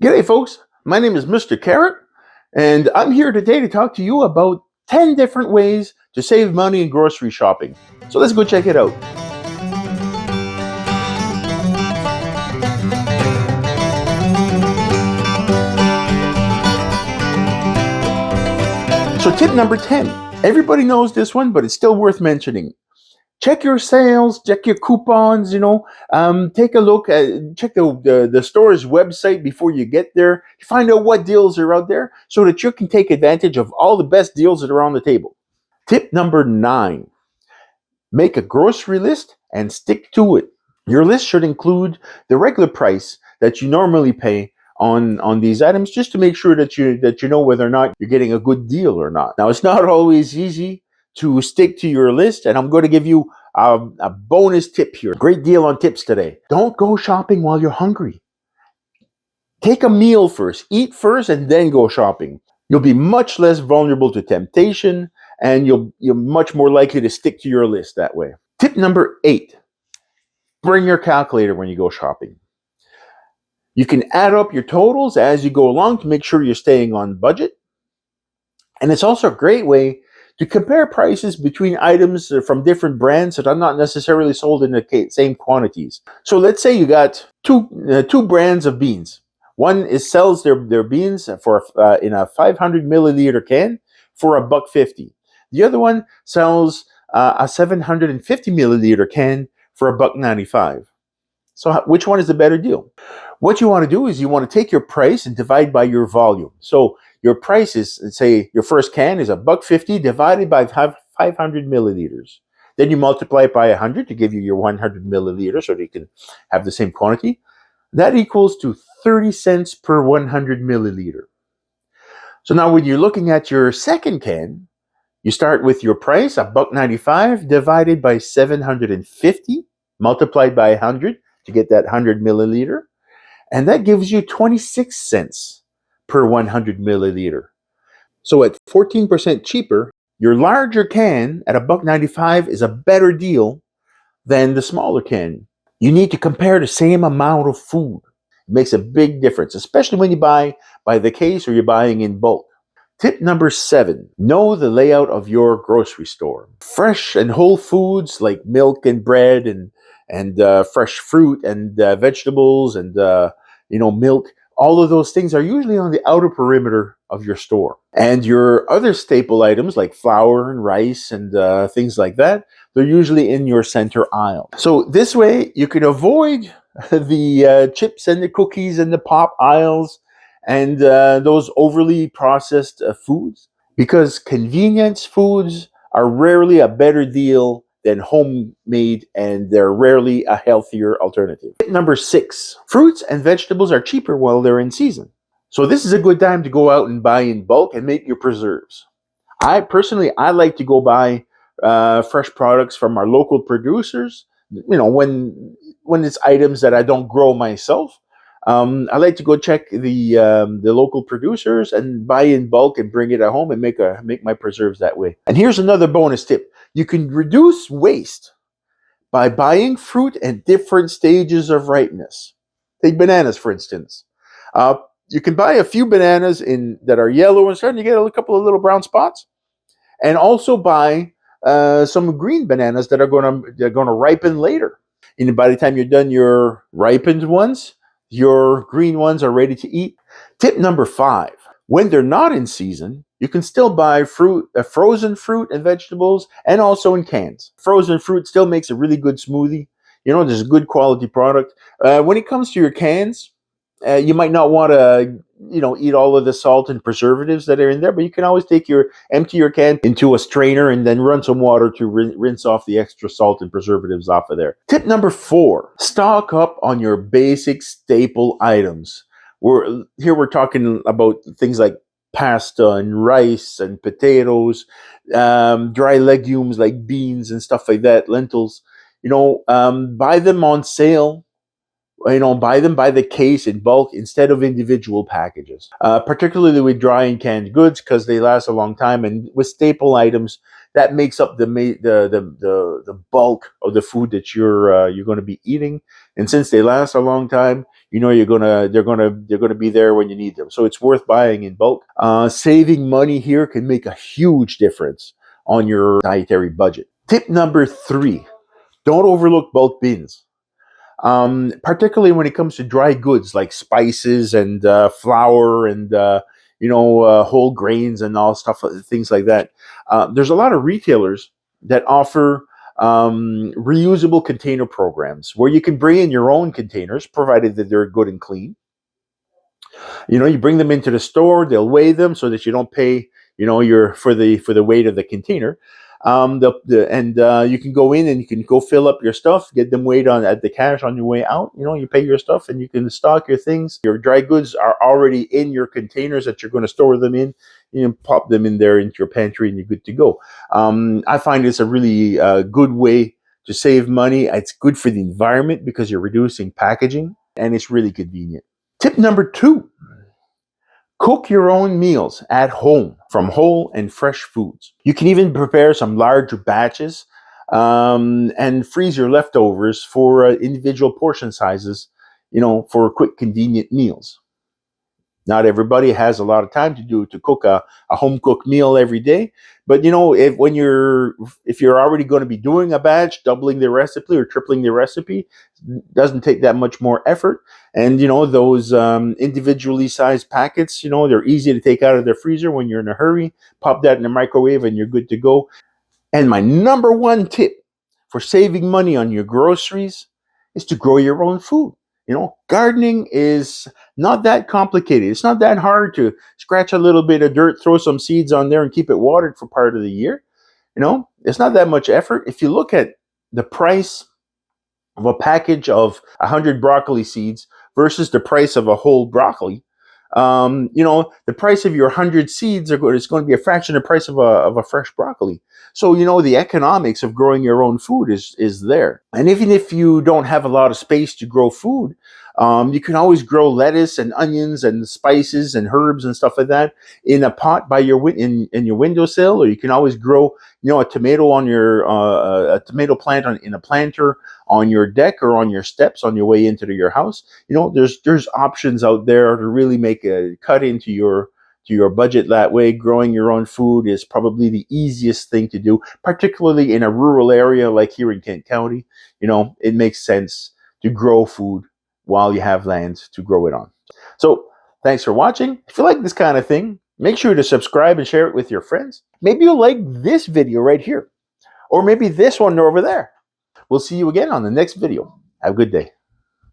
G'day, folks. My name is Mr. Carrot, and I'm here today to talk to you about 10 different ways to save money in grocery shopping. So let's go check it out. So, tip number 10. Everybody knows this one, but it's still worth mentioning. Check your sales, check your coupons, take a look at, check the store's website before you get there to find out what deals are out there so that you can take advantage of all the best deals that are on the table. Tip number 9. Make a grocery list and stick to it. Your list should include the regular price that you normally pay on these items, just to make sure that you know whether or not you're getting a good deal or not. Now, it's not always easy to stick to your list, and I'm going to give you a bonus tip here. Great deal on tips today. Don't go shopping while you're hungry. Take a meal first. Eat first and then go shopping. You'll be much less vulnerable to temptation, and you're much more likely to stick to your list that way. Tip number 8. Bring your calculator when you go shopping. You can add up your totals as you go along to make sure you're staying on budget. And it's also a great way to compare prices between items from different brands that are not necessarily sold in the same quantities. So let's say you got two brands of beans. One sells their beans for in a 500 milliliter can for $1.50. The other one sells a 750 milliliter can for $1.95. So which one is the better deal? What you want to do is you want to take your price and divide by your volume. So your price is, say, your first can is $1.50 divided by 500 milliliters. Then you multiply it by 100 to give you your 100 milliliters so that you can have the same quantity. That equals to 30 cents per 100 milliliter. So now when you're looking at your second can, you start with your price, $1.95 divided by 750 multiplied by 100 to get that 100 milliliter. And that gives you 26 cents per 100 milliliter. So at 14% cheaper, your larger can at $1.95 is a better deal than the smaller can. You need to compare the same amount of food. It makes a big difference, especially when you buy by the case or you're buying in bulk. Tip number 7, know the layout of your grocery store. Fresh and whole foods like milk and bread and fresh fruit and vegetables and milk. All of those things are usually on the outer perimeter of your store. And your other staple items like flour and rice and things like that, they're usually in your center aisle. So this way you can avoid the chips and the cookies and the pop aisles and those overly processed foods, because convenience foods are rarely a better deal than homemade, and they're rarely a healthier alternative. Tip number 6, fruits and vegetables are cheaper while they're in season. So this is a good time to go out and buy in bulk and make your preserves. I like to go buy fresh products from our local producers, when it's items that I don't grow myself. I like to go check the local producers and buy in bulk and bring it at home and make my preserves that way. And here's another bonus tip: you can reduce waste by buying fruit at different stages of ripeness. Take bananas, for instance. You can buy a few bananas that are yellow and starting to get a couple of little brown spots, and also buy some green bananas that are going to ripen later. And by the time you're done your ripened ones, your green ones are ready to eat. Tip number 5. When they're not in season, you can still buy frozen fruit and vegetables, and also in cans. Frozen fruit still makes a really good smoothie. There's a good quality product. When it comes to your cans, you might not want to, eat all of the salt and preservatives that are in there, but you can always empty your can into a strainer and then run some water to rinse off the extra salt and preservatives off of there. Tip number 4, stock up on your basic staple items. We're talking about things like pasta and rice and potatoes, dry legumes like beans and stuff like that, lentils. Buy them on sale. Buy them by the case in bulk instead of individual packages, particularly with dry and canned goods, because they last a long time. And with staple items, that makes up the bulk of the food that you're going to be eating. And since they last a long time, you know they're gonna be there when you need them. So it's worth buying in bulk. Saving money here can make a huge difference on your dietary budget. Tip number 3: don't overlook bulk bins. Particularly when it comes to dry goods like spices and flour and whole grains and all stuff, things like that. There's a lot of retailers that offer reusable container programs where you can bring in your own containers, provided that they're good and clean. You bring them into the store, they'll weigh them so that you don't pay, your for the weight of the container. You can go in and you can go fill up your stuff, get them weighed on at the cash on your way out. You pay your stuff and you can stock your things. Your dry goods are already in your containers that you're going to store them in. You pop them in there into your pantry and you're good to go. I find it's a really good way to save money. It's good for the environment because you're reducing packaging and it's really convenient. Tip number 2: cook your own meals at home from whole and fresh foods. You can even prepare some larger batches and freeze your leftovers for individual portion sizes, for quick, convenient meals. Not everybody has a lot of time to cook a home cooked meal every day, but if you're already going to be doing a batch, doubling the recipe or tripling the recipe doesn't take that much more effort. And those individually sized packets, they're easy to take out of the freezer when you're in a hurry. Pop that in the microwave and you're good to go. And my number one tip for saving money on your groceries is to grow your own food. Gardening is not that complicated. It's not that hard to scratch a little bit of dirt, throw some seeds on there, and keep it watered for part of the year. It's not that much effort. If you look at the price of a package of 100 broccoli seeds versus the price of a whole broccoli, the price of your 100 seeds is going to be a fraction of the price of a fresh broccoli. So, the economics of growing your own food is there. And even if you don't have a lot of space to grow food, you can always grow lettuce and onions and spices and herbs and stuff like that in a pot by in your windowsill, or you can always grow, a tomato on your a tomato plant in a planter on your deck or on your steps on your way into your house. There's options out there to really make a cut into your budget that way. Growing your own food is probably the easiest thing to do, particularly in a rural area like here in Kent County. It makes sense to grow food while you have land to grow it on. So thanks for watching. If you like this kind of thing, make sure to subscribe and share it with your friends. Maybe you'll like this video right here, or maybe this one over there. We'll see you again on the next video. Have a good day.